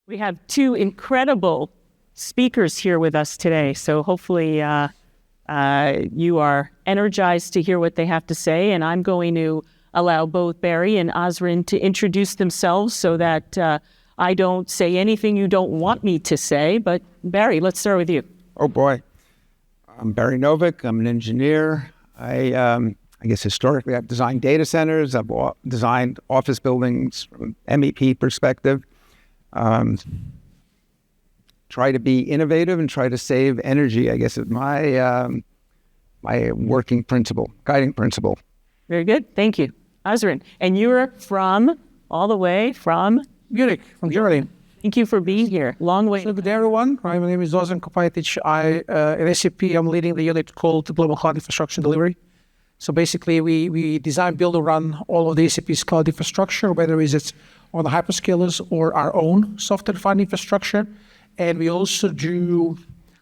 We have two incredible speakers here with us today, so hopefully you are energized to hear what they have to say, and I'm going to allow both Barry and Azrin to introduce themselves so that I don't say anything you don't want me to say. But Barry, let's start with you. Oh boy. I'm Barry Novick. I'm an engineer. I guess historically I've designed data centers. I've designed office buildings from an MEP perspective. Try to be innovative and try to save energy, I guess is my working principle, guiding principle. Very good. Thank you. Azrin, and you're all the way from? Munich, from Germany. Thank you for being here. Long way. So good day, everyone. My name is Azrin Kopajatic. At SAP, I'm leading the unit called Global Cloud Infrastructure Delivery. So basically, we design, build, and run all of the SAP's cloud infrastructure, whether it's on the hyperscalers or our own software-defined infrastructure. And we also do,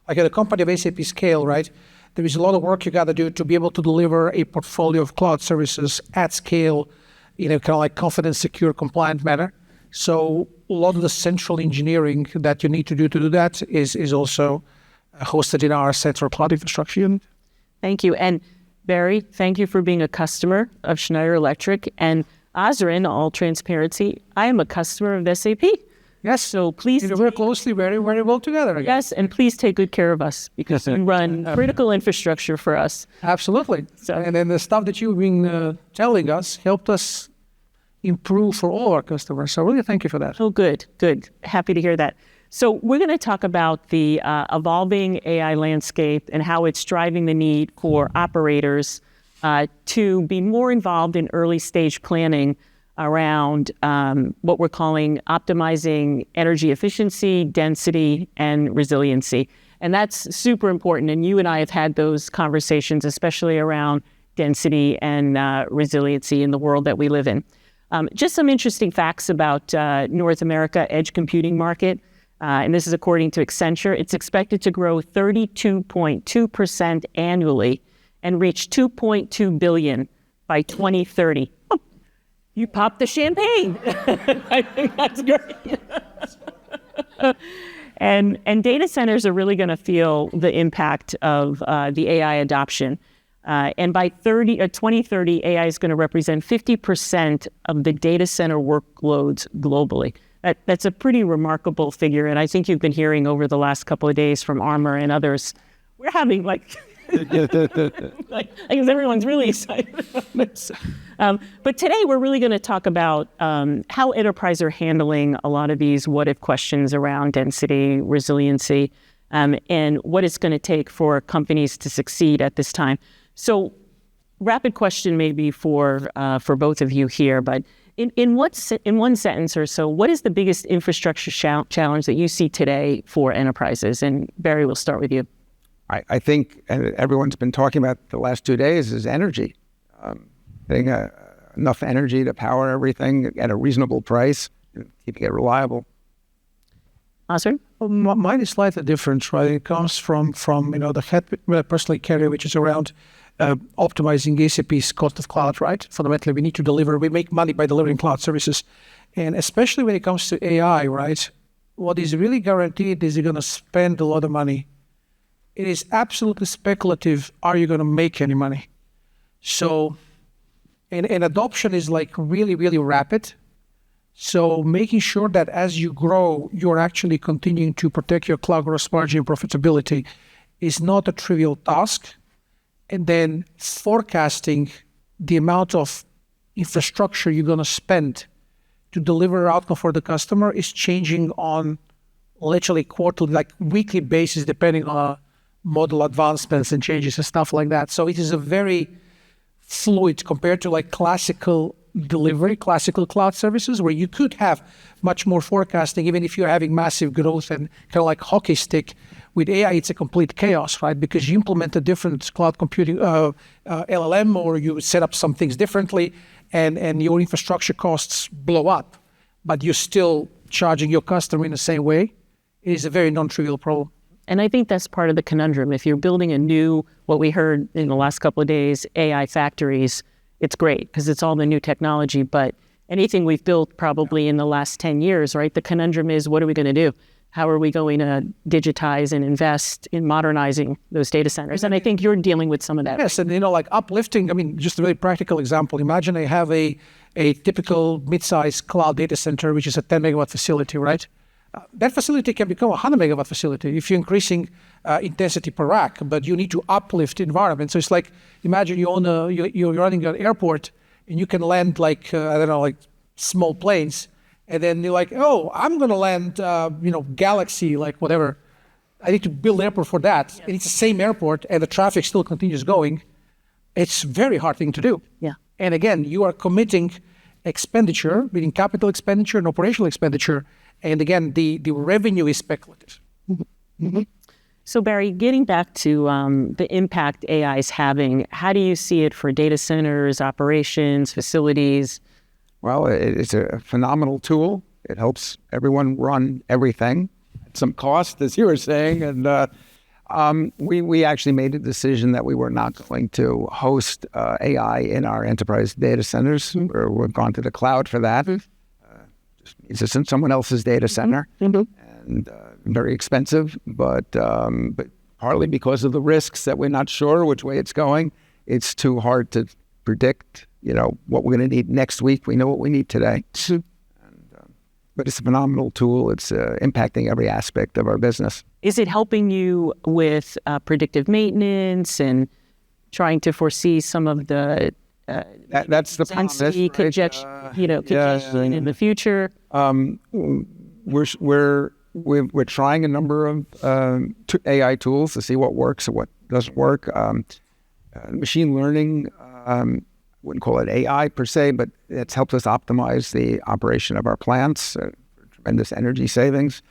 like at a company of SAP scale, right? There is a lot of work you got to do to be able to deliver a portfolio of cloud services at scale in a kind of like confident, secure, compliant manner. So a lot of the central engineering that you need to do that is also hosted in our central cloud infrastructure unit. Thank you. And Barry, thank you for being a customer of Schneider Electric. And Azrin, all transparency, I am a customer of SAP. Yes. So please work closely, very, very well together. Again. Yes, and please take good care of us because you run critical infrastructure for us. Absolutely. So, and then the stuff that you've been telling us helped us improve for all our customers. So really thank you for that. Oh, good. Happy to hear that. So we're going to talk about the evolving AI landscape and how it's driving the need for operators to be more involved in early stage planning around what we're calling optimizing energy efficiency, density, and resiliency. And that's super important. And you and I have had those conversations, especially around density and resiliency in the world that we live in. Just some interesting facts about North America edge computing market. And this is according to Accenture. It's expected to grow 32.2% annually and reach $2.2 billion by 2030. Oh, you popped the champagne. I think that's great. And data centers are really going to feel the impact of the AI adoption. And by 2030, AI is going to represent 50% of the data center workloads globally. That's a pretty remarkable figure. And I think you've been hearing over the last couple of days from Armor and others, we're having I guess everyone's really excited about this. But today we're really going to talk about how enterprises are handling a lot of these what-if questions around density, resiliency, and what it's going to take for companies to succeed at this time. So rapid question maybe for both of you here, but in one sentence or so, what is the biggest infrastructure challenge that you see today for enterprises? And Barry, we'll start with you. I think, and everyone's been talking about the last 2 days, is energy. Getting enough energy to power everything at a reasonable price, keeping it reliable. Azrin? Well, mine is slightly different, right? It comes from the head I personally carry, which is around optimizing SAP's cost of cloud, right? Fundamentally, we make money by delivering cloud services. And especially when it comes to AI, right? What is really guaranteed is you're going to spend a lot of money. It is absolutely speculative. Are you going to make any money? So, and adoption is like really, really rapid. So making sure that as you grow, you're actually continuing to protect your cloud gross margin profitability is not a trivial task. And then forecasting the amount of infrastructure you're going to spend to deliver outcome for the customer is changing on literally quarterly, like weekly basis, depending on model advancements and changes and stuff like that. So it is a very fluid compared to like classical delivery, classical cloud services, where you could have much more forecasting, even if you're having massive growth and kind of like hockey stick. With AI, it's a complete chaos, right? Because you implement a different cloud computing LLM, or you set up some things differently, and your infrastructure costs blow up, but you're still charging your customer in the same way. It is a very non-trivial problem. And I think that's part of the conundrum. If you're building a new, what we heard in the last couple of days, AI factories, it's great because it's all the new technology, but anything we've built probably in the last 10 years, right? The conundrum is, what are we going to do? How are we going to digitize and invest in modernizing those data centers? And I think you're dealing with some of that. Yes, and like uplifting, I mean, just a very practical example. Imagine I have a typical mid-sized cloud data center, which is a 10 megawatt facility, right? That facility can become a 100 megawatt facility if you're increasing intensity per rack, but you need to uplift the environment. So it's like, imagine you're running an airport and you can land like, I don't know, like small planes. And then you're like, oh, I'm going to land, Galaxy, like whatever. I need to build an airport for that. Yeah. And it's the same airport and the traffic still continues going. It's a very hard thing to do. Yeah. And again, you are committing expenditure, meaning capital expenditure and operational expenditure. And again, the revenue is speculative. Mm-hmm. Mm-hmm. So Barry, getting back to the impact AI is having, how do you see it for data centers, operations, facilities? Well, it's a phenomenal tool. It helps everyone run everything at some cost, as you were saying. And we actually made a decision that we were not going to host AI in our enterprise data centers. Mm-hmm. We've gone to the cloud for that. Just means it's in someone else's data center. Mm-hmm. And very expensive, but partly because of the risks that we're not sure which way it's going. It's too hard to predict, what we're going to need next week. We know what we need today. But it's a phenomenal tool. It's impacting every aspect of our business. Is it helping you with predictive maintenance and trying to foresee some of the that's the promise, right? congestion in the future? We're trying a number of AI tools to see what works and what doesn't work. Machine learning, wouldn't call it AI per se, but it's helped us optimize the operation of our plants, tremendous energy savings.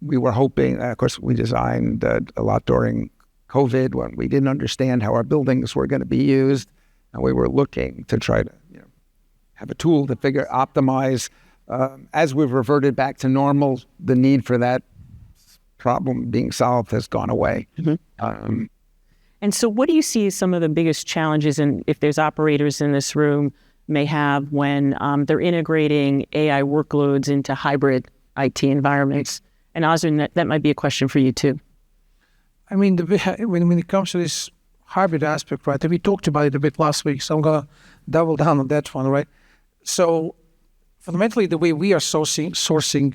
We were hoping, of course, we designed a lot during COVID when we didn't understand how our buildings were going to be used, and we were looking to try to have a tool to optimize. As we've reverted back to normal, the need for that problem being solved has gone away. Mm-hmm. And so what do you see as some of the biggest challenges, and if there's operators in this room may have when they're integrating AI workloads into hybrid IT environments? And Osrin, that might be a question for you too. I mean, when it comes to this hybrid aspect, right, we talked about it a bit last week, so I'm going to double down on that one, right? So fundamentally, the way we are sourcing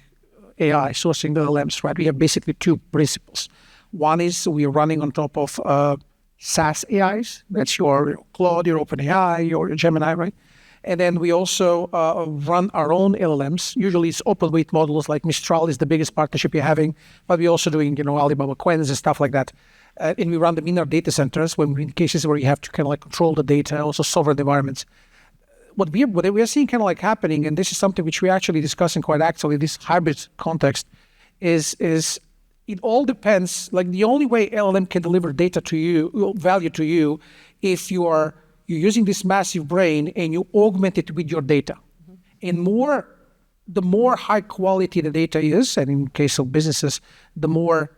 AI, sourcing the LLMs, right, we have basically two principles. One is we are running on top of SaaS AIs. That's your Claude, your OpenAI, your Gemini, right? And then we also run our own LLMs. Usually it's open weight models, like Mistral is the biggest partnership you're having, but we're also doing, Alibaba Quens and stuff like that. And we run them in our data centers when in cases where you have to kind of like control the data, also sovereign environments. What we are seeing kind of like happening, and this is something which we're actually discussing quite actively in this hybrid context, is it all depends. Like the only way LLM can deliver data to you, value to you, if you're using this massive brain and you augment it with your data. Mm-hmm. And the more high quality the data is, and in case of businesses, the more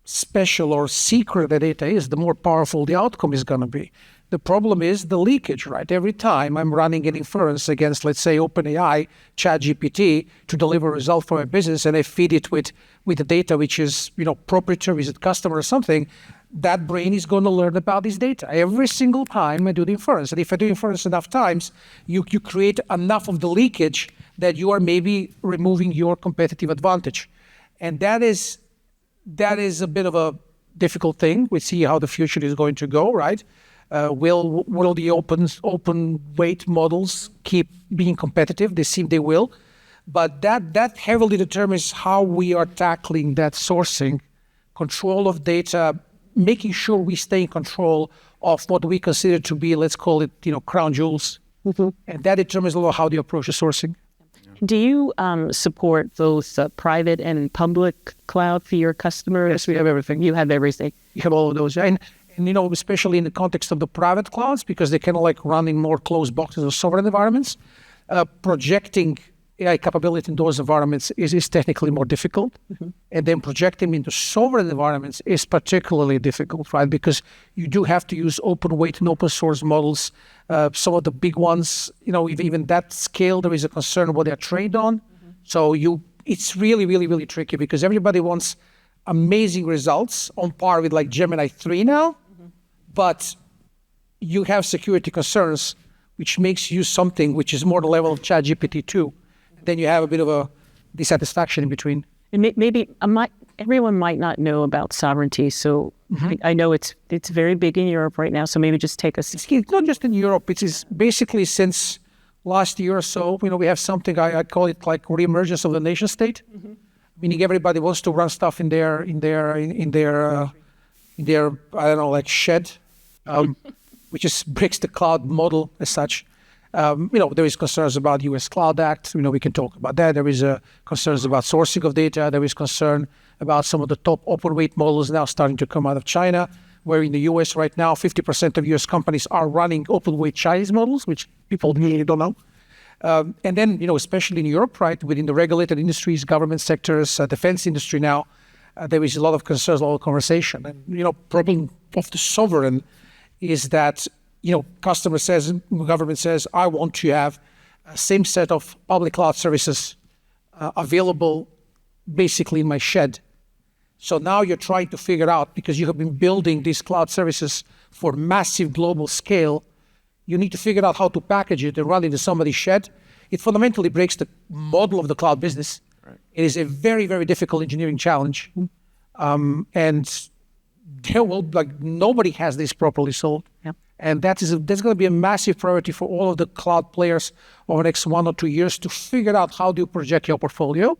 special or secret the data is, the more powerful the outcome is going to be. The problem is the leakage, right? Every time I'm running an inference against, let's say, OpenAI, ChatGPT, to deliver a result for my business, and I feed it with the data which is, proprietary, is it customer or something, that brain is going to learn about this data every single time I do the inference. And if I do inference enough times, you create enough of the leakage that you are maybe removing your competitive advantage. And that is a bit of a difficult thing. We see how the future is going to go, right? Will the open weight models keep being competitive? They seem they will, but that heavily determines how we are tackling that sourcing, control of data, making sure we stay in control of what we consider to be, let's call it, crown jewels, mm-hmm. And that determines a lot how the approach is sourcing. Do you support both private and public cloud for your customers? Yes, we have everything. You have everything. You have all of those, and especially in the context of the private clouds, because they kind of like run in more closed boxes or sovereign environments, projecting AI capability in those environments is technically more difficult. And then projecting into sovereign environments is particularly difficult, right? Because you do have to use open weight and open source models. Some of the big ones, even that scale, there is a concern what they're trained on. So it's really, really, really tricky because everybody wants amazing results on par with like Gemini 3 now, but you have security concerns, which makes you something which is more the level of ChatGPT 2. Then you have a bit of a dissatisfaction in between. And maybe everyone might not know about sovereignty. So I know it's very big in Europe right now. So maybe just take us. It's not just in Europe. It is basically since last year or so. We have something I call it like reemergence of the nation state, meaning everybody wants to run stuff in their I don't know, like shed, which just breaks the cloud model as such. There is concerns about U.S. Cloud Act. We can talk about that. There is concerns about sourcing of data. There is concern about some of the top open weight models now starting to come out of China, where in the U.S. right now, 50% of U.S. companies are running open weight Chinese models, which people really don't know. And then, especially in Europe, right, within the regulated industries, government sectors, defense industry now, there is a lot of concerns, a lot of conversation. And, problem of the sovereign is that government says, I want to have a same set of public cloud services available basically in my shed. So now you're trying to figure out, because you have been building these cloud services for massive global scale, you need to figure out how to package it and run it in somebody's shed. It fundamentally breaks the model of the cloud business. Right. It is a very, very difficult engineering challenge. And nobody has this properly solved. Yep. And that's going to be a massive priority for all of the cloud players over the next 1 or 2 years to figure out how do you project your portfolio,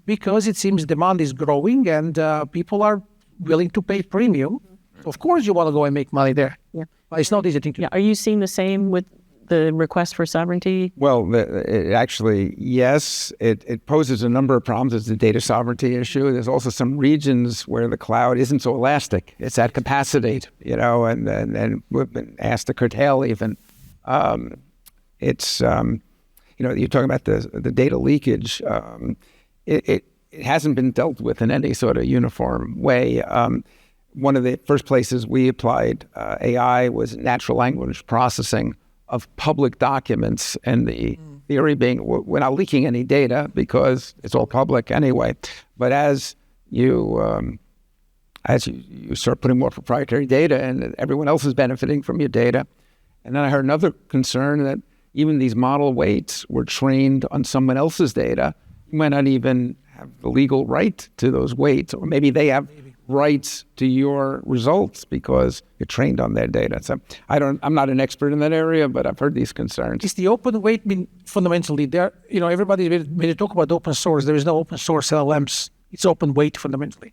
because it seems demand is growing and people are willing to pay premium. So of course you want to go and make money there. Yeah. But it's not easy thing to do. Are you seeing the same with the request for sovereignty? Well, yes. It poses a number of problems. It's a data sovereignty issue. There's also some regions where the cloud isn't so elastic. It's at capacity, and we've been asked to curtail even. You're talking about the data leakage. It hasn't been dealt with in any sort of uniform way. One of the first places we applied AI was natural language processing of public documents, and the theory being we're not leaking any data because it's all public anyway. But as you start putting more proprietary data, and everyone else is benefiting from your data. And then I heard another concern that even these model weights were trained on someone else's data. You might not even have the legal right to those weights, or maybe they have rights to your results because you're trained on their data. So I'm not an expert in that area, but I've heard these concerns. Is the open weight fundamentally there? Everybody, when they talk about open source, there is no open source LLMs. It's open weight fundamentally.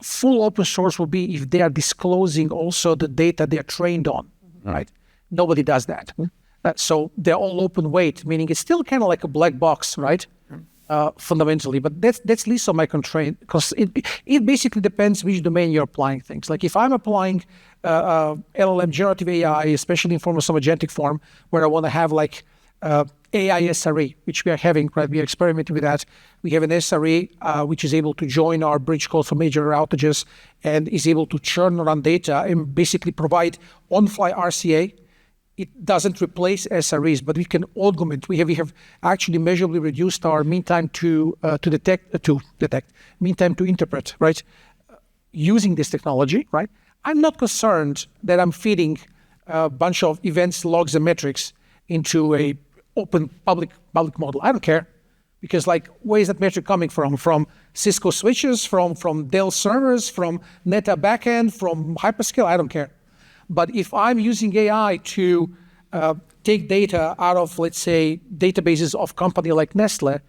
Full open source will be if they are disclosing also the data they are trained on, right? Nobody does that. So they're all open weight, meaning it's still kind of like a black box, right? Fundamentally, but that's least of my constraint, because it basically depends which domain you're applying things. Like if I'm applying LLM generative AI, especially in form of some agentic form, where I want to have like AI SRE, which we are having, right? We are experimenting with that. We have an SRE which is able to join our bridge code for major outages and is able to churn around data and basically provide on-fly RCA. It doesn't replace SREs, but we can augment. We have actually measurably reduced our mean time to interpret, right? Using this technology, right? I'm not concerned that I'm feeding a bunch of events, logs, and metrics into a open public model. I don't care, because where is that metric coming from? From Cisco switches, from Dell servers, from NetApp backend, from hyperscale? I don't care. But if I'm using AI to take data out of, let's say, databases of company like Nestle,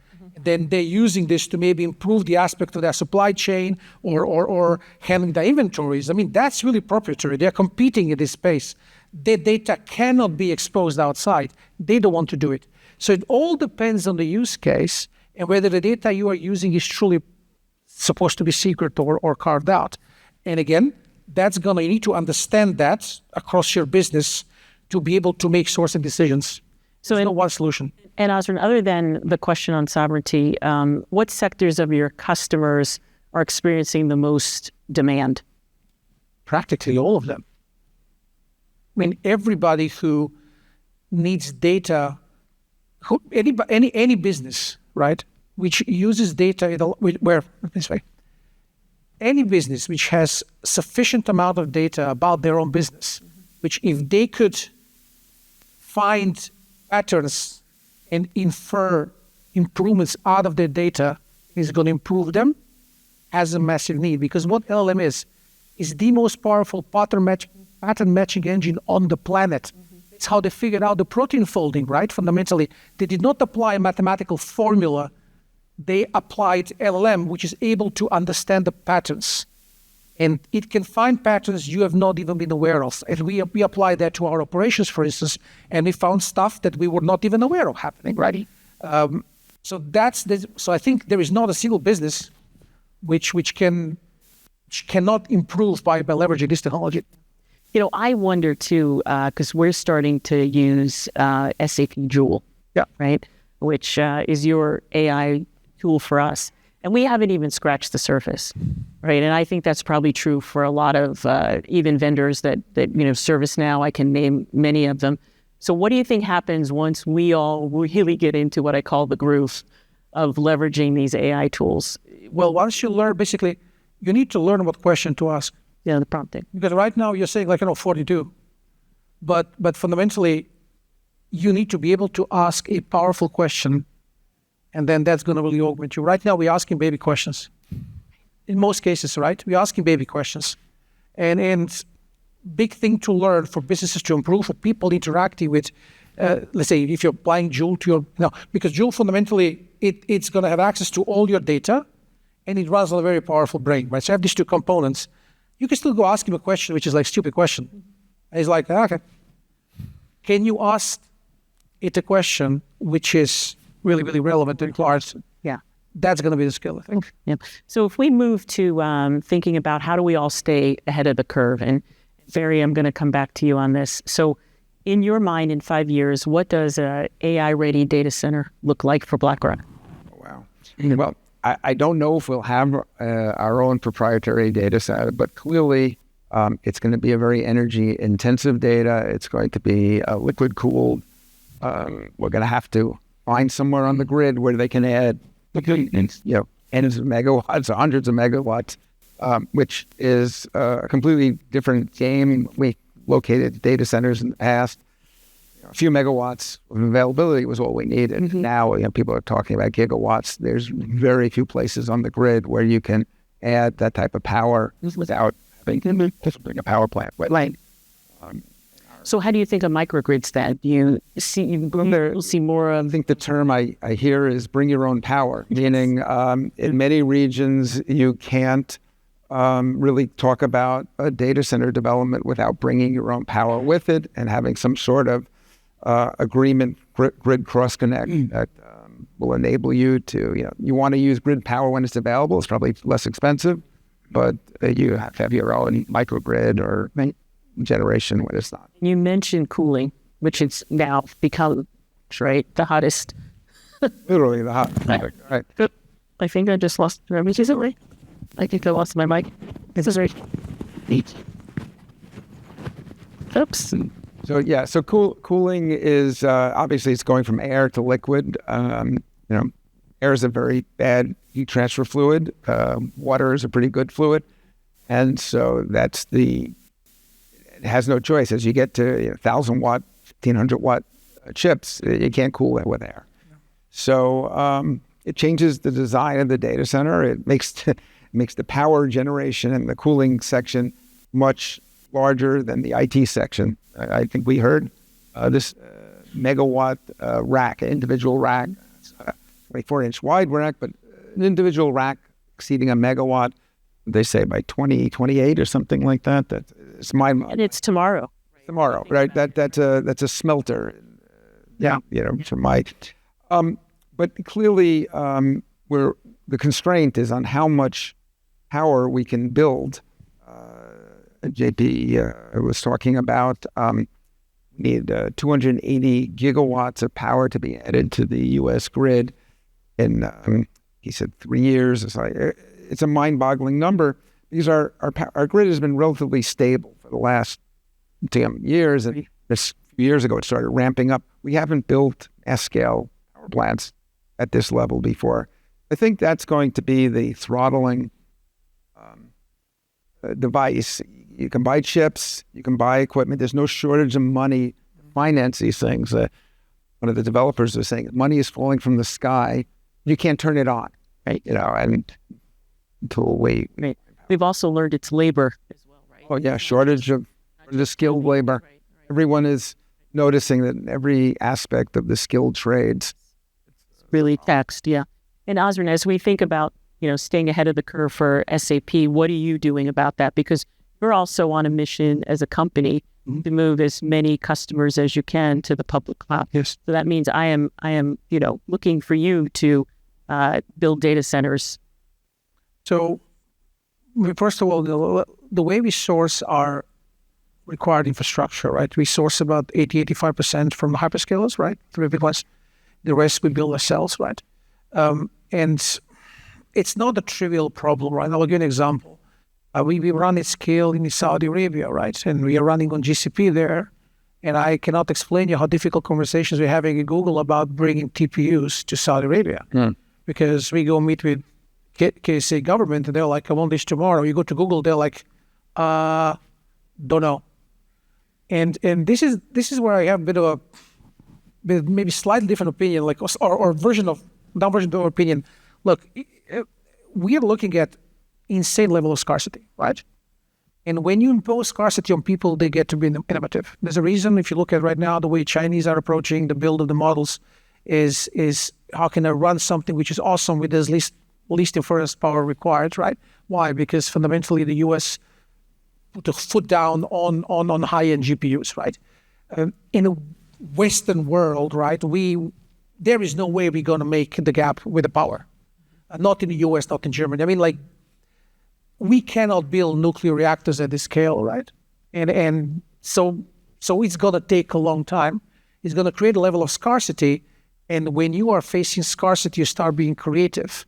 then they're using this to maybe improve the aspect of their supply chain or handling their inventories. I mean, that's really proprietary. They're competing in this space. Their data cannot be exposed outside. They don't want to do it. So it all depends on the use case and whether the data you are using is truly supposed to be secret or carved out. And again, you need to understand that across your business to be able to make sourcing decisions. So there's no one solution. And Osrin, other than the question on sovereignty, what sectors of your customers are experiencing the most demand? Practically all of them. I mean, everybody who needs data, any business, right, which uses data, any business which has sufficient amount of data about their own business, which if they could find patterns and infer improvements out of their data, is going to improve them, has a massive need. Because what LLM is the most powerful pattern matching engine on the planet. It's how they figured out the protein folding, right? Fundamentally, they did not apply a mathematical formula. They applied LLM, which is able to understand the patterns. And it can find patterns you have not even been aware of. And we apply that to our operations, for instance, and we found stuff that we were not even aware of happening, right? So I think there is not a single business which cannot improve by leveraging this technology. You know, I wonder too, because we're starting to use SAP Joule, right? Which is your AI tool for us. And we haven't even scratched the surface, right? And I think that's probably true for a lot of even vendors that ServiceNow, I can name many of them. So what do you think happens once we all really get into what I call the groove of leveraging these AI tools? Well, once you learn, basically, you need to learn what question to ask. Yeah, the prompting. Because right now you're saying 42. But fundamentally, you need to be able to ask a powerful question, and then that's going to really augment you. Right now, we're asking baby questions. In most cases, right? We're asking baby questions. And big thing to learn for businesses to improve, for people interacting with, let's say, if you're applying Joule to because Joule fundamentally, it's going to have access to all your data, and it runs on a very powerful brain, right? So I have these two components. You can still go ask him a question, which is like stupid question. And he's like, okay. Can you ask it a question which is really, really relevant and large? Yeah. That's going to be the skill, I think. Yeah. So if we move to thinking about how do we all stay ahead of the curve, and Ferry, I'm going to come back to you on this. So in your mind, in 5 years, what does a AI-ready data center look like for BlackRock? Wow. Well, I don't know if we'll have our own proprietary data center, but clearly it's going to be a very energy-intensive data. It's going to be liquid-cooled. We're going to have to find somewhere on the grid where they can add, tens of megawatts or hundreds of megawatts, which is a completely different game. We located data centers in the past. A few megawatts of availability was all we needed. Mm-hmm. Now, people are talking about gigawatts. There's very few places on the grid where you can add that type of power without having a power plant. Right. So how do you think of microgrids then? Do you see more of... I think the term I hear is bring your own power, meaning in many regions you can't really talk about a data center development without bringing your own power with it and having some sort of agreement, grid cross-connect that will enable you to, you want to use grid power when it's available. It's probably less expensive, but you have to have your own microgrid or generation when it's not. You mentioned cooling, which is now become, right, the hottest. Literally the hottest. Right. I think I just lost my mic. Is it right? I think I lost my mic. This is right. Oops. So cooling is obviously it's going from air to liquid. Air is a very bad heat transfer fluid. Water is a pretty good fluid, and so it has no choice. As you get to 1,000 watt, 1,500 watt chips, you can't cool that with air. Yeah. So it changes the design of the data center. It makes the power generation and the cooling section much larger than the IT section. I think we heard this megawatt rack, an individual rack, 24-inch wide rack, but an individual rack exceeding a megawatt, they say by 2028 or something like that. That's mind-boggling. And it's tomorrow. Tomorrow, right? That's a smelter. Yeah. But clearly, the constraint is on how much power we can build. JP was talking about need 280 gigawatts of power to be added to the U.S. grid in, he said, 3 years. It's a mind-boggling number because our grid has been relatively stable for the last 10 years. And this few years ago, it started ramping up. We haven't built S-scale power plants at this level before. I think that's going to be the throttling device. You can buy chips, you can buy equipment. There's no shortage of money to finance these things. One of the developers was saying, money is falling from the sky. You can't turn it on, right? And until we... Right. We've also learned it's labor as well, right? Oh, yeah, shortage of the skilled labor. Right. Everyone is noticing that in every aspect of the skilled trades. Really taxed, yeah. And Osrin, as we think about, staying ahead of the curve for SAP, what are you doing about that? Because you're also on a mission as a company to move as many customers as you can to the public cloud. Yes. So that means I am, looking for you to build data centers. So, first of all, the way we source our required infrastructure, right? We source about 85% from the hyperscalers, right? The rest we build ourselves, right? And it's not a trivial problem, right? I'll give you an example. We run at scale in Saudi Arabia, right? And we are running on GCP there. And I cannot explain you how difficult conversations we're having at Google about bringing TPUs to Saudi Arabia. Because we go meet with KSA government and they're like, I want this tomorrow. You go to Google, they're like, don't know. And this is where I have a bit of maybe slightly different opinion, like or version of opinion. Look, we are looking at insane level of scarcity, right? And when you impose scarcity on people, they get to be innovative. There's a reason, if you look at right now, the way Chinese are approaching the build of the models is how can I run something which is awesome with as least inference power required, right? Why? Because fundamentally the US put a foot down on high-end GPUs, right? In a Western world, right, there is no way we're going to make the gap with the power. Not in the US, not in Germany. I mean, like, we cannot build nuclear reactors at this scale, right? And so it's going to take a long time. It's going to create a level of scarcity. And when you are facing scarcity, you start being creative.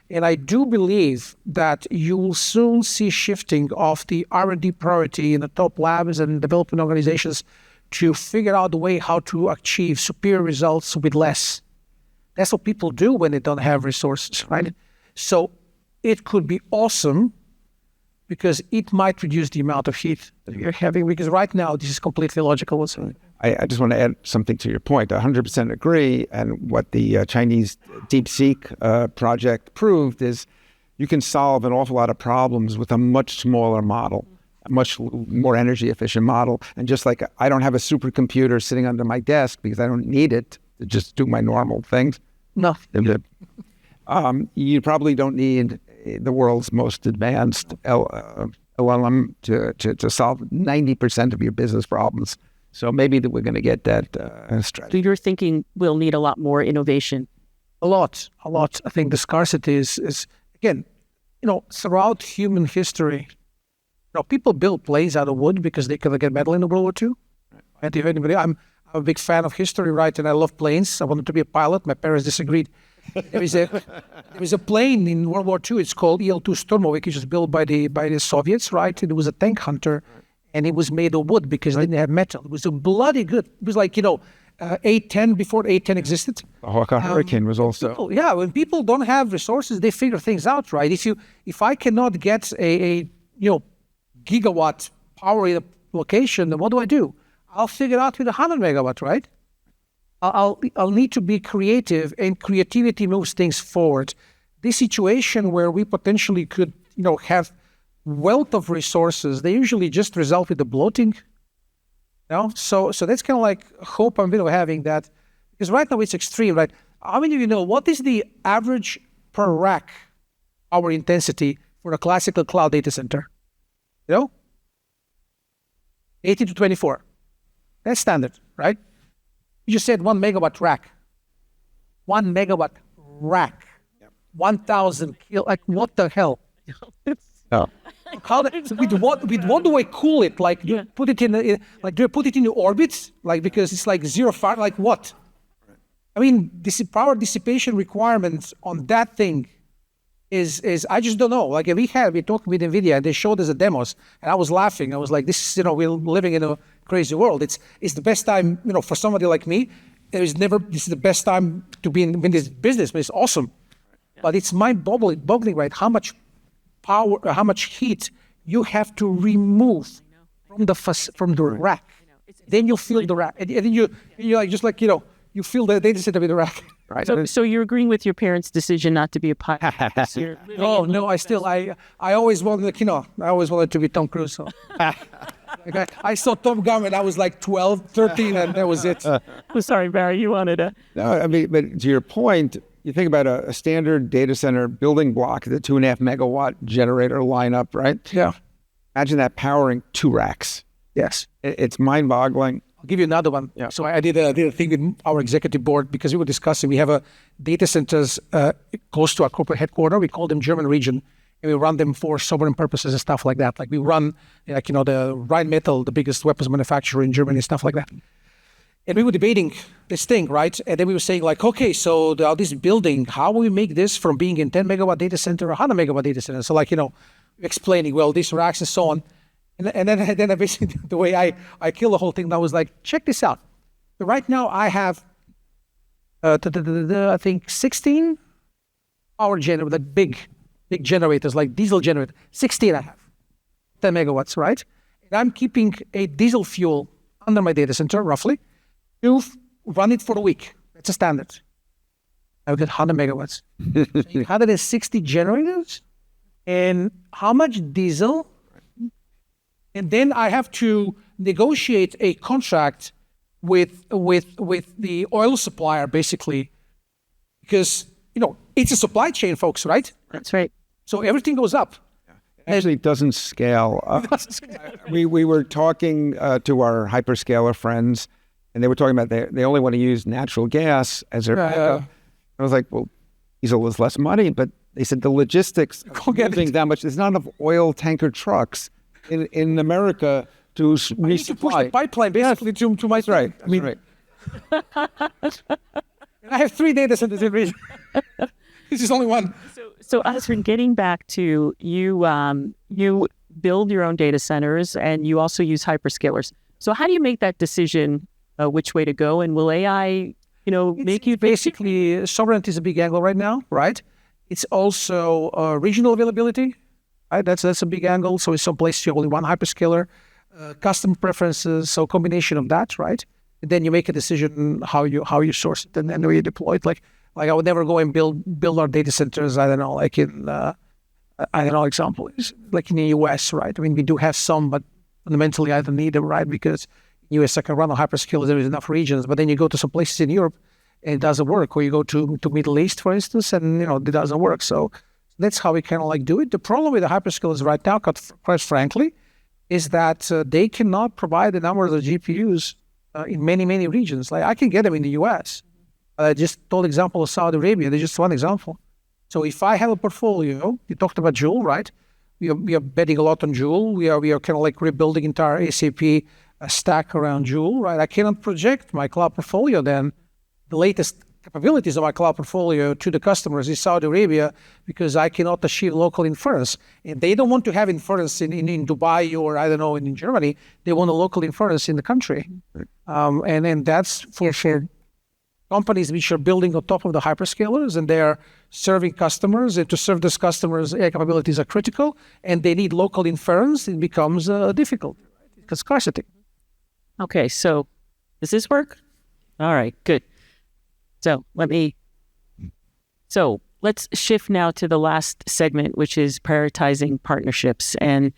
And I do believe that you will soon see shifting of the R&D priority in the top labs and development organizations to figure out the way how to achieve superior results with less. That's what people do when they don't have resources, right? So it could be awesome because it might reduce the amount of heat that you're having, because right now this is completely illogical. I just want to add something to your point. 100% agree. And what the Chinese DeepSeek project proved is you can solve an awful lot of problems with a much smaller model, a much more energy efficient model. And just like I don't have a supercomputer sitting under my desk because I don't need it to just do my normal things. No. You probably don't need the world's most advanced LLM to solve 90% of your business problems. So maybe that we're going to get that strategy. So you're thinking we'll need a lot more innovation? A lot. I think the scarcity is again, throughout human history, people built planes out of wood because they couldn't get metal in the World War II. Right? If anybody, I'm a big fan of history, right? And I love planes. I wanted to be a pilot. My parents disagreed. There was a plane in World War II. It's called Il-2 Stormovik, which was built by the Soviets, right? And it was a tank hunter, and it was made of wood because it didn't have metal. It was a bloody good. It was like A-10 before A-10 existed. The Hawker Hurricane was also. When people don't have resources, they figure things out, right? If I cannot get a gigawatt power in a location, then what do? I'll figure out with 100 megawatt, right? I'll need to be creative, and creativity moves things forward. This situation where we potentially could, have wealth of resources, they usually just result with the bloating. So that's kind of like hope I'm having that, because right now it's extreme, right? How many of you know what is the average per rack power intensity for a classical cloud data center? 18 to 24. That's standard, right? You just said 1 megawatt rack. 1 megawatt rack. Yep. 1,000 kilo. Like, what the hell? Oh. With what do I cool it? Like, do I put it do I put it in the orbit? Like, because it's like zero fire, like what? I mean, this power dissipation requirements on that thing is I just don't know. Like, we talked with NVIDIA and they showed us the demos and I was laughing. I was like, this is, we're living in a crazy world. It's the best time, for somebody like me. This is the best time to be in this business, but it's awesome. But it's mind-boggling, right? How much power, how much heat you have to remove from the rack. Then you feel the rack, and then you're like, just like, you feel the data center with the rack. Right. So you're agreeing with your parents' decision not to be a pilot? Oh no, I always wanted, I always wanted to be Tom Cruise. So. I saw Top Gun when I was like 12, 13, and that was it. Sorry, Barry, you wanted to... No, I mean, but to your point, you think about a standard data center building block, the 2.5 megawatt generator lineup, right? Yeah. Imagine that powering 2 racks. Yes. It's mind-boggling. I'll give you another one. Yeah. So I did a thing with our executive board because we were discussing, we have a data centers close to our corporate headquarters. We call them German region. And we run them for sovereign purposes and stuff like that. Like we run, the Rheinmetall, the biggest weapons manufacturer in Germany, stuff like that. And we were debating this thing, right? And then we were saying like, okay, so this building, how will we make this from being in 10 megawatt data center or 100 megawatt data center? So like, explaining, well, these racks and so on. And then I basically, the way I kill the whole thing, I was like, check this out. Right now I have, I think 16 power generators, like big generators, like diesel generator, 16 I have, 10 megawatts, right? And I'm keeping a diesel fuel under my data center, roughly, to run it for a week. That's a standard. I get 100 megawatts. So 160 generators, and how much diesel? And then I have to negotiate a contract with the oil supplier, basically, because, it's a supply chain, folks, right? That's right. So everything goes up. It actually doesn't scale up. We were talking to our hyperscaler friends, and they were talking about they only want to use natural gas as their backup. I was like, well, diesel is less money, but they said the logistics of using that much, there's not enough oil tanker trucks in America to resupply. I need to push the pipeline basically to my... That's right. I mean, I have 3 data centers in region. This is only one. So Oscar, getting back to you, you build your own data centers and you also use hyperscalers. So how do you make that decision which way to go? And will AI, make you... Basically, sovereignty is a big angle right now, right? It's also regional availability, right? That's a big angle. So in some places you have only one hyperscaler, custom preferences, so combination of that, right? And then you make a decision how you source it and then where you deploy it. Like I would never go and build our data centers, I don't know, like in, example is like in the US, right? I mean, we do have some, but fundamentally I don't need them, right? Because in US I can run on hyperscalers, there is enough regions, but then you go to some places in Europe and it doesn't work, or you go to Middle East, for instance, and, it doesn't work. So that's how we kind of do it. The problem with the hyperscalers right now, quite frankly, is that they cannot provide the number of the GPUs in many, many regions. Like I can get them in the US. I just told example of Saudi Arabia. There's just one example. So if I have a portfolio, you talked about Joule, right? We are betting a lot on Joule. We are kind of like rebuilding entire SAP stack around Joule, right? I cannot project my cloud portfolio then, the latest capabilities of my cloud portfolio to the customers in Saudi Arabia because I cannot achieve local inference. And they don't want to have inference in Dubai or, I don't know, in Germany. They want a local inference in the country. And that's for companies which are building on top of the hyperscalers and they are serving customers. And to serve those customers, AI capabilities are critical and they need local inference. It becomes difficult because scarcity. Okay, so does this work? All right, good. So let's shift now to the last segment, which is prioritizing partnerships. And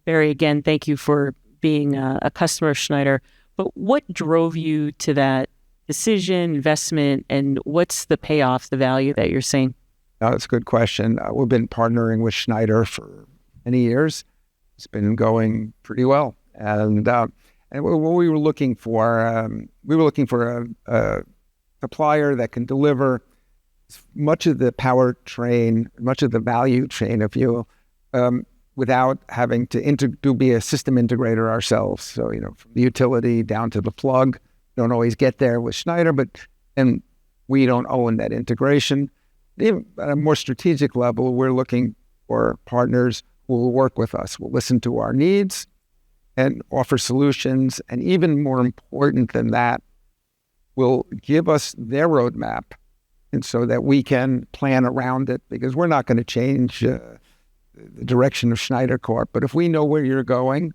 Barry, again, thank you for being a customer of Schneider. But what drove you to that decision, investment, and what's the payoff, the value that you're seeing? That's a good question. We've been partnering with Schneider for many years. It's been going pretty well. And what we were looking for, a supplier that can deliver much of the powertrain, much of the value chain, if you will, without having to be a system integrator ourselves. So, from the utility down to the plug, don't always get there with Schneider, and we don't own that integration. Even at a more strategic level, we're looking for partners who will work with us, will listen to our needs and offer solutions. And even more important than that, will give us their roadmap, and so that we can plan around it, because we're not going to change the direction of Schneider Corp. But if we know where you're going,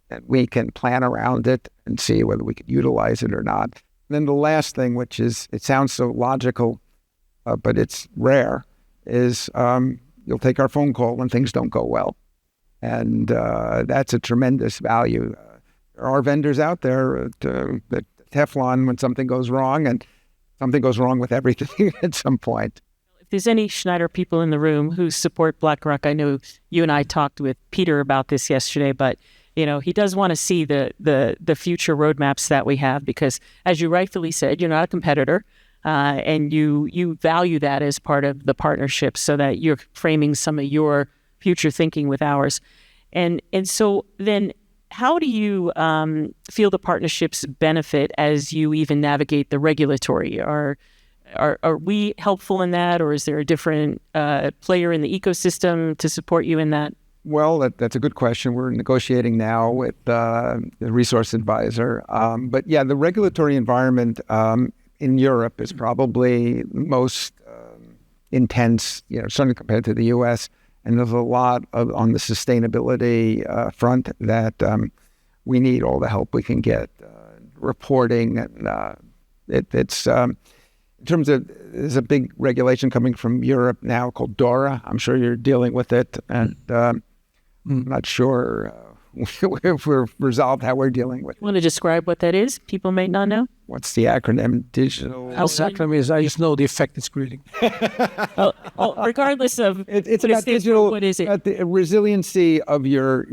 then we can plan around it and see whether we could utilize it or not. And then the last thing, which is, it sounds so logical, but it's rare, is you'll take our phone call when things don't go well. And that's a tremendous value. There are vendors out there that Teflon when something goes wrong, and something goes wrong with everything at some point. If there's any Schneider people in the room who support BlackRock, I know you and I talked with Peter about this yesterday, but he does want to see the future roadmaps that we have, because as you rightfully said, you're not a competitor, and you value that as part of the partnership, so that you're framing some of your future thinking with ours. And so then, how do you feel the partnerships benefit as you even navigate the regulatory? Are we helpful in that, or is there a different player in the ecosystem to support you in that? Well, that's a good question. We're negotiating now with the resource advisor. But yeah, the regulatory environment in Europe is probably most intense, certainly compared to the U.S., and there's a lot on the sustainability front that we need all the help we can get. Reporting, and it's in terms of, there's a big regulation coming from Europe now called DORA. I'm sure you're dealing with it, and I'm not sure if we've resolved how we're dealing with it. You want to describe what that is? People may not know. What's the acronym? Digital. The acronym is, I just know the effect it's creating. Regardless of it's about digital. What is it? About the resiliency of your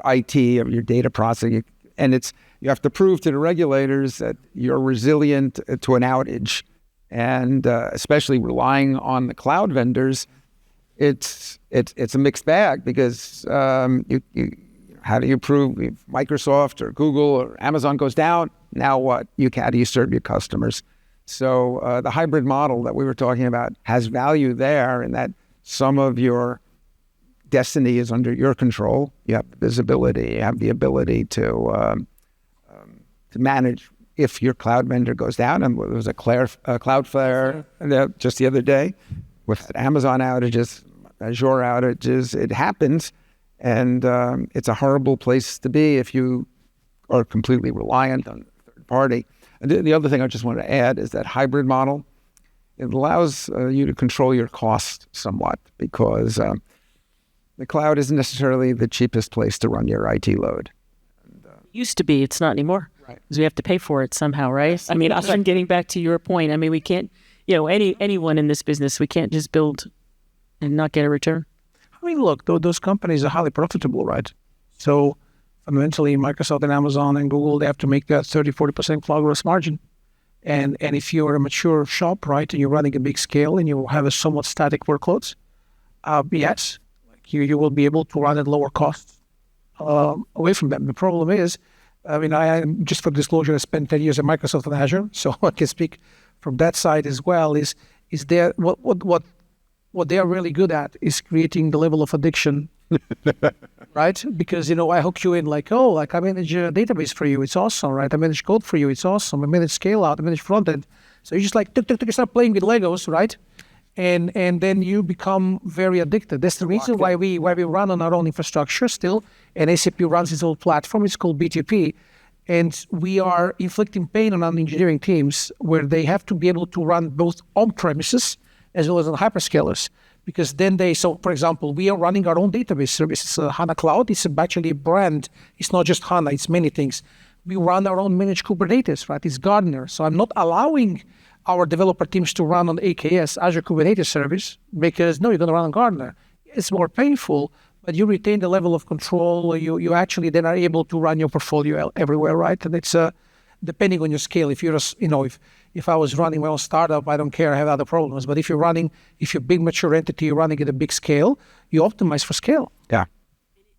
IT, of your data processing, and you have to prove to the regulators that you're resilient to an outage, and especially relying on the cloud vendors, it's a mixed bag, because how do you prove if Microsoft or Google or Amazon goes down? Now what? How do you serve your customers? So the hybrid model that we were talking about has value there, in that some of your destiny is under your control. You have the visibility, you have the ability to manage if your cloud vendor goes down. And there was a Cloudflare just the other day with Amazon outages, Azure outages. It happens. And it's a horrible place to be if you are completely reliant on a third party. And the other thing I just want to add is that hybrid model. It allows you to control your cost somewhat, because the cloud isn't necessarily the cheapest place to run your IT load. Used to be, it's not anymore. Right. Because we have to pay for it somehow, right? I mean, I'm getting back to your point. I mean, we can't, anyone in this business, we can't just build and not get a return. I mean, look, those companies are highly profitable, right? So fundamentally, Microsoft and Amazon and Google, they have to make that 30-40% cloud gross margin. And if you're a mature shop, right, and you're running a big scale and you have a somewhat static workloads, yes, you will be able to run at lower costs away from them. The problem is, I just for disclosure, I spent 10 years at Microsoft and Azure, so I can speak from that side as well. Is there what they are really good at is creating the level of addiction, right? Because, I hook you in I manage a database for you. It's awesome, right? I manage code for you. It's awesome. I manage scale out. I manage front end. So you just you start playing with Legos, right? And then you become very addicted. That's the reason why we run on our own infrastructure still. And SAP runs its own platform. It's called BTP. And we are inflicting pain on our engineering teams, where they have to be able to run both on-premises as well as on hyperscalers, because then for example, we are running our own database services. HANA Cloud is actually a brand. It's not just HANA, it's many things. We run our own managed Kubernetes, right? It's Gartner. So I'm not allowing our developer teams to run on AKS, Azure Kubernetes Service, because no, you're going to run on Gartner. It's more painful, but you retain the level of control. You actually then are able to run your portfolio everywhere, right? And it's depending on your scale. If you're, if I was running my own startup, I don't care, I have other problems. But if you're a big mature entity, you're running at a big scale, you optimize for scale. Yeah.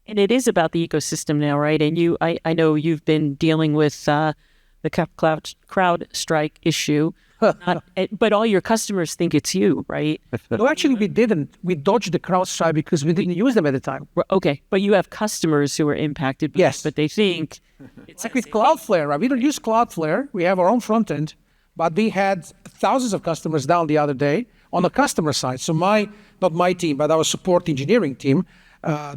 And it is about the ecosystem now, right? And I know you've been dealing with the CrowdStrike issue, but all your customers think it's you, right? No, actually, we didn't. We dodged the CrowdStrike because we didn't use them at the time. Okay, but you have customers who are impacted, Yes. but they think It's like with Cloudflare, right? We don't use Cloudflare. We have our own front end, but we had thousands of customers down the other day on the customer side. So not my team, but our support engineering team,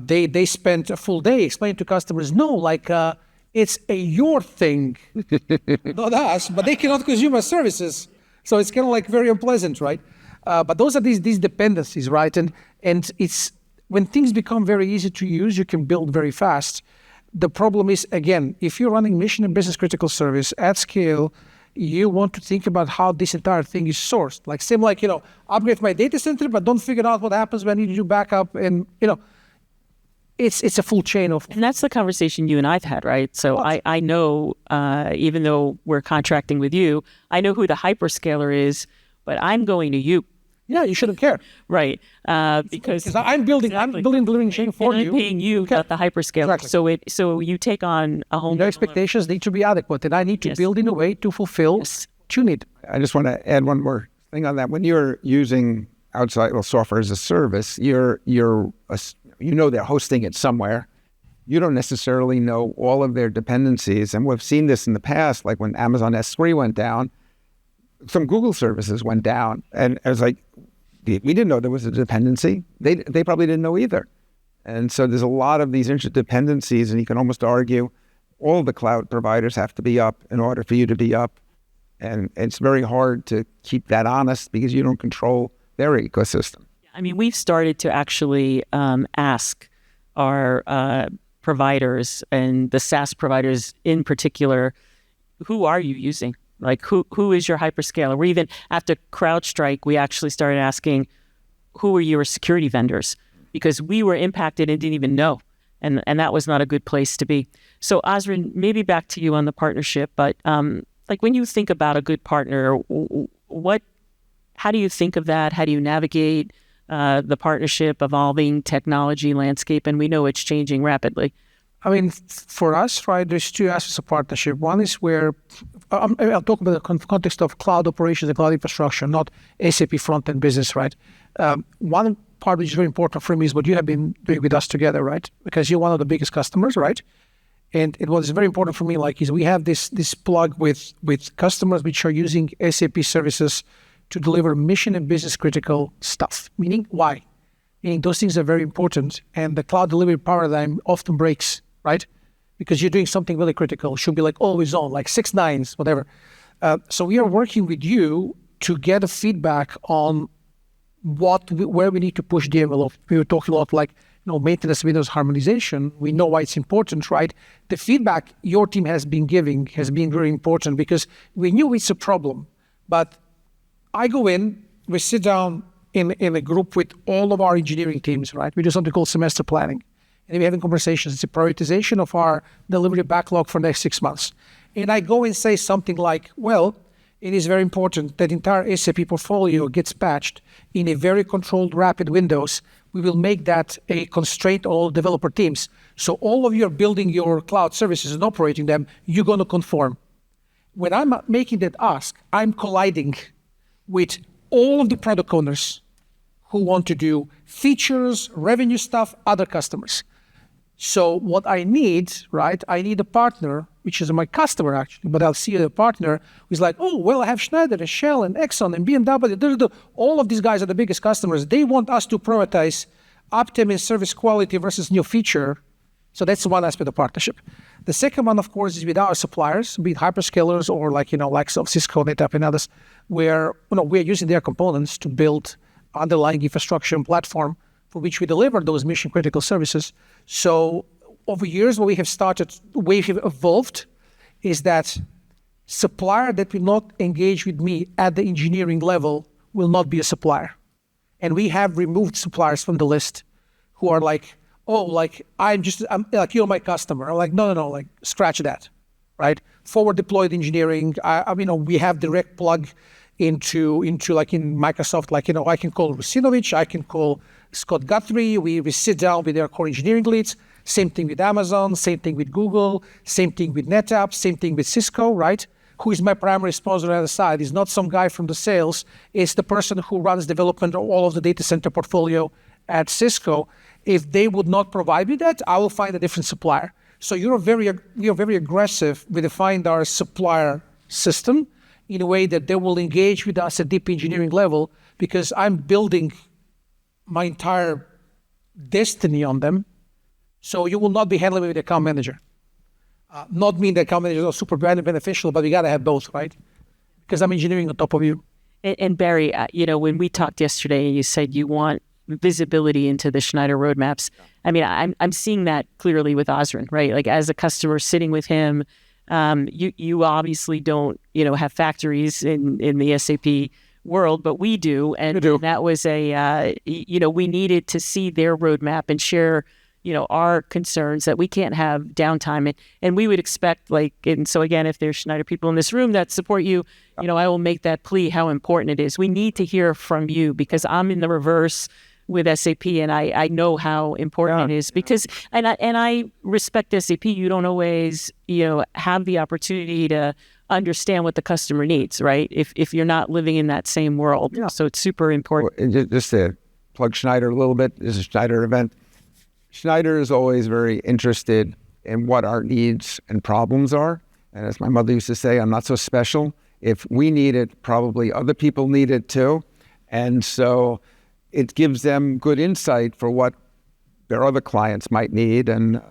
they spent a full day explaining to customers, no, it's your thing, not us, but they cannot consume our services. So it's kind of very unpleasant, right? But those are these dependencies, right? And it's when things become very easy to use, you can build very fast. The problem is, again, if you're running mission and business critical service at scale, you want to think about how this entire thing is sourced. Upgrade my data center, but don't figure out what happens when I need to do backup. And, it's a full chain of... And that's the conversation you and I've had, right? So I know, even though we're contracting with you, I know who the hyperscaler is, but I'm going to you. Yeah, you shouldn't care. Right. Because I'm building delivering chain for you. I'm paying you, not the hyperscaler. Exactly. So you take on a whole... Your expectations need to be adequate, and I need to build in a way to fulfill what you need. I just want to add one more thing on that. When you're using software as a service, you know they're hosting it somewhere. You don't necessarily know all of their dependencies. And we've seen this in the past, like when Amazon S3 went down, some Google services went down. And I was like, we didn't know there was a dependency. They probably didn't know either. And so there's a lot of these interdependencies, and you can almost argue all the cloud providers have to be up in order for you to be up. And it's very hard to keep that honest because you don't control their ecosystem. I mean, we've started to actually ask our providers, and the SaaS providers in particular, who are you using? Like, who is your hyperscaler? We even, after CrowdStrike, we actually started asking, who are your security vendors? Because we were impacted and didn't even know. And that was not a good place to be. So, Osrin, maybe back to you on the partnership, but when you think about a good partner, how do you think of that? How do you navigate the partnership, evolving technology landscape? And we know it's changing rapidly. I mean, for us, right, there's two aspects of partnership. One is where, I'll talk about the context of cloud operations and cloud infrastructure, not SAP front-end business, right? One part which is very important for me is what you have been doing with us together, right? Because you're one of the biggest customers, right? And it was very important for me, is we have this plug with customers which are using SAP services to deliver mission and business critical stuff. Meaning, why? Meaning those things are very important, and the cloud delivery paradigm often breaks, right? Because you're doing something really critical. It should be always on, 6 nines, whatever. So we are working with you to get a feedback on where we need to push the envelope. We were talking a lot maintenance Windows harmonization. We know why it's important, right? The feedback your team has been giving has been very important because we knew it's a problem. But I go in, we sit down in a group with all of our engineering teams, right? We do something called semester planning. And we're having conversations. It's a prioritization of our delivery backlog for the next 6 months. And I go and say something like, well, it is very important that the entire SAP portfolio gets patched in a very controlled, rapid windows. We will make that a constraint on all developer teams. So all of you are building your cloud services and operating them, you're going to conform. When I'm making that ask, I'm colliding with all of the product owners who want to do features, revenue stuff, other customers. So what I need, right, I need a partner, which is my customer actually, but I'll see a partner who's like, oh, well, I have Schneider and Shell and Exxon and BMW. All of these guys are the biggest customers. They want us to prioritize uptime and service quality versus new feature. So that's one aspect of partnership. The second one, of course, is with our suppliers, be it hyperscalers or like Cisco, NetApp, and others, where we're using their components to build underlying infrastructure and platform for which we deliver those mission critical services. So over years, what we have evolved is that supplier that will not engage with me at the engineering level will not be a supplier. And we have removed suppliers from the list who are like, you're my customer. I'm like, no, scratch that, right? Forward deployed engineering. We have direct plug into in Microsoft, I can call Rusinovich, I can call Scott Guthrie. We sit down with their core engineering leads. Same thing with Amazon, same thing with Google, same thing with NetApp, same thing with Cisco, right? Who is my primary sponsor on the other side? Is not some guy from the sales. It's the person who runs development of all of the data center portfolio at Cisco. If they would not provide me that, I will find a different supplier. So you're very aggressive with defining our supplier system in a way that they will engage with us at deep engineering level, because I'm building my entire destiny on them. So you will not be handling with the account manager. Not mean that account managers are super beneficial, but we got to have both, right? Because I'm engineering on top of you. And Barry, when we talked yesterday, you said you want visibility into the Schneider roadmaps. I mean, I'm seeing that clearly with Osrin, right? Like as a customer sitting with him, you obviously don't, have factories in the SAP world, but we do. And that was we needed to see their roadmap and share, our concerns that we can't have downtime. And we would expect and so again, if there's Schneider people in this room that support you, I will make that plea how important it is. We need to hear from you, because I'm in the reverse with SAP, and I know how important it is, because and I respect SAP. You don't always have the opportunity to understand what the customer needs, right? If you're not living in that same world, so it's super important. Well, just to plug Schneider a little bit, this is a Schneider event. Schneider is always very interested in what our needs and problems are, and as my mother used to say, I'm not so special. If we need it, probably other people need it too, and so it gives them good insight for what their other clients might need, and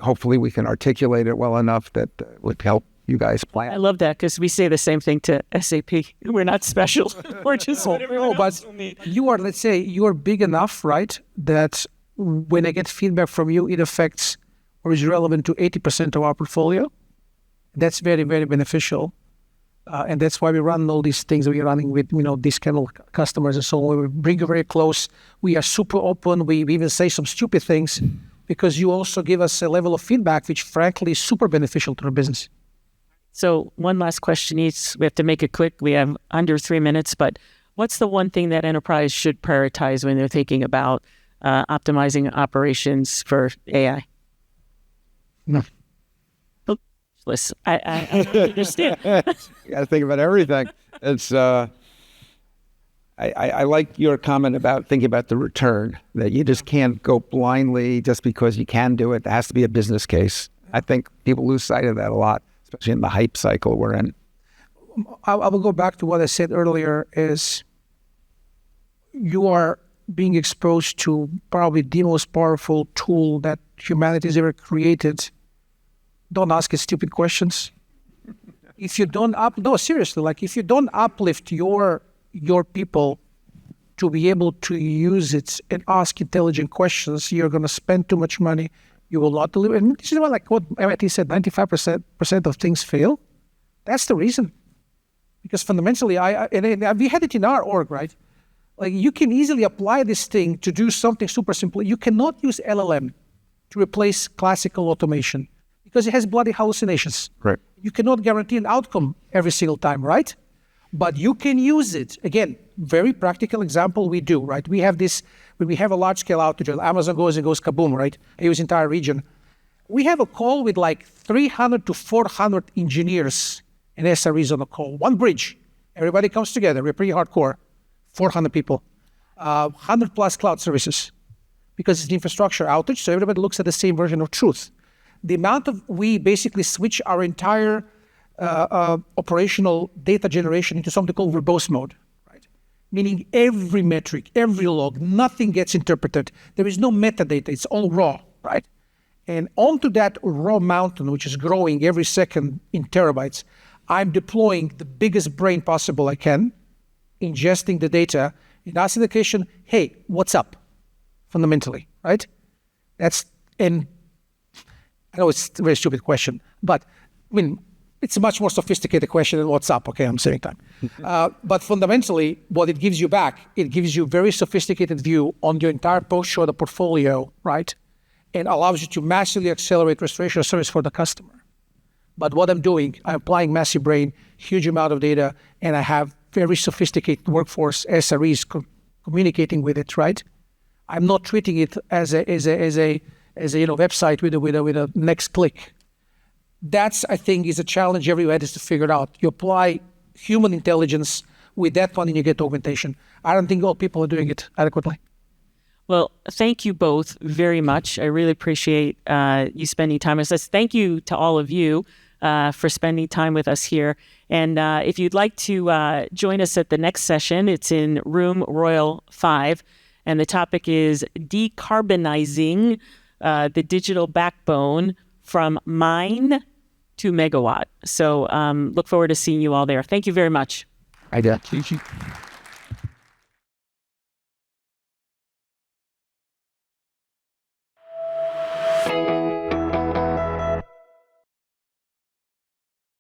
hopefully we can articulate it well enough that would help you guys plan. I love that, because we say the same thing to SAP. We're not special. We're just but you are, let's say, you are big enough, right, that when I get feedback from you, it affects or is relevant to 80% of our portfolio. That's very, very beneficial. And that's why we run all these things we're running with, these kind of customers and so on. We bring you very close. We are super open. We even say some stupid things, because you also give us a level of feedback, which frankly is super beneficial to our business. So one last question each. We have to make it quick. We have under 3 minutes, but what's the one thing that enterprise should prioritize when they're thinking about optimizing operations for AI? No. Listen, I understand. You got to think about everything. It's I like your comment about thinking about the return, that you just can't go blindly just because you can do it. There has to be a business case. I think people lose sight of that a lot, especially in the hype cycle we're in. I will go back to what I said earlier, is you are being exposed to probably the most powerful tool that humanity has ever created. Don't ask it stupid questions. If you don't seriously, if you don't uplift your people to be able to use it and ask intelligent questions, you're going to spend too much money. You will not deliver. And this is what MIT said, 95% of things fail. That's the reason. Because fundamentally, we had it in our org, right? You can easily apply this thing to do something super simple. You cannot use LLM to replace classical automation, because it has bloody hallucinations. Right. You cannot guarantee an outcome every single time, right? But you can use it. Again, very practical example we do, right? We have this, when we have a large-scale outage, Amazon goes kaboom, right? I use entire region. We have a call with 300 to 400 engineers and SREs on the call. One bridge. Everybody comes together. We're pretty hardcore. 400 people. 100 plus cloud services. Because it's an infrastructure outage, so everybody looks at the same version of truth. The amount of, we basically switch our entire operational data generation into something called verbose mode, right? Meaning every metric, every log, nothing gets interpreted. There is no metadata, it's all raw, right? And onto that raw mountain, which is growing every second in terabytes, I'm deploying the biggest brain possible I can, ingesting the data, and asking the question, hey, what's up? Fundamentally, right? And I know it's a very stupid question, but it's a much more sophisticated question than what's up. Okay, I'm saving time. But fundamentally, what it gives you back, it gives you very sophisticated view on your entire post-shoulder portfolio, right? And allows you to massively accelerate restoration of service for the customer. But what I'm doing, I'm applying massive brain, huge amount of data, and I have very sophisticated workforce, SREs communicating with it, right? I'm not treating it as a as a website with a next click. That's, I think, is a challenge everywhere is to figure it out. You apply human intelligence with that one and you get augmentation. I don't think all people are doing it adequately. Well, thank you both very much. I really appreciate you spending time with us. Thank you to all of you for spending time with us here. And if you'd like to join us at the next session, it's in Room Royal 5. And the topic is decarbonizing the digital backbone from mine to megawatt. So look forward to seeing you all there. Thank you very much. I did.